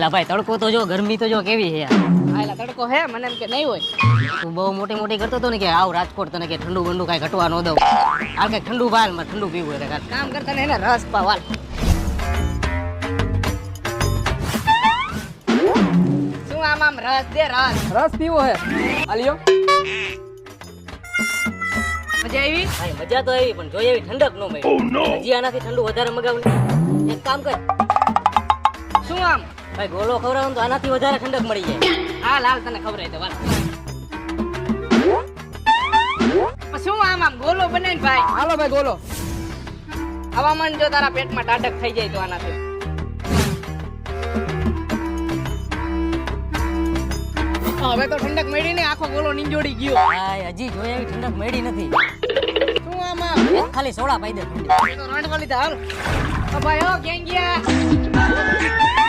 અલા ભાઈ તડકો તો જો, ગરમી તો જો કેવી છે યાર. આયલા તડકો હે મને એમ કે નહીં હોય. તું બહુ મોટી મોટી કરતો હતો ને કે આવ રાજકોટ તને કે ઠંડુ બંડુ કાંઈ ઘટવા ન દઉં. આ કઈ ઠંડુ ભાલ માં ઠંડુ પીવું એટલે કાંઈ. કામ કરતા ને એને રસ પાવાલ. શું આમ રસ દે રસ. રસ પીવો હે આલિયો. મજા આવી? ભાઈ મજા તો આવી પણ જોઈએ એવી ઠંડક ન મળી. હજી આનાથી ઠંડુ વધારે મગાવું. એક કામ કર શું આમ? ભાઈ ગોળો ખવડાવું તો આનાથી વધારે ઠંડક મળી જાય. હાલ હાલ તને ખબર તો વાત. શું આમ ગોલો બનાવીને ભાઈ? હાલો ભાઈ ગોલો. હવામાન જો તારા પેટમાં ટાઢક થઈ જાય તો આનાથી. હવે તો ઠંડક મળી ને આખો ગોલો નીંજોડી ગયો. ભાઈ હજી જોઈએ એવી ઠંડક મળી નથી. શું આમ? ખાલી સોડા પાઈ દે. તો રાંડવા લીધા હાલ. ભાઈ ઓ ક્યાં ગયા?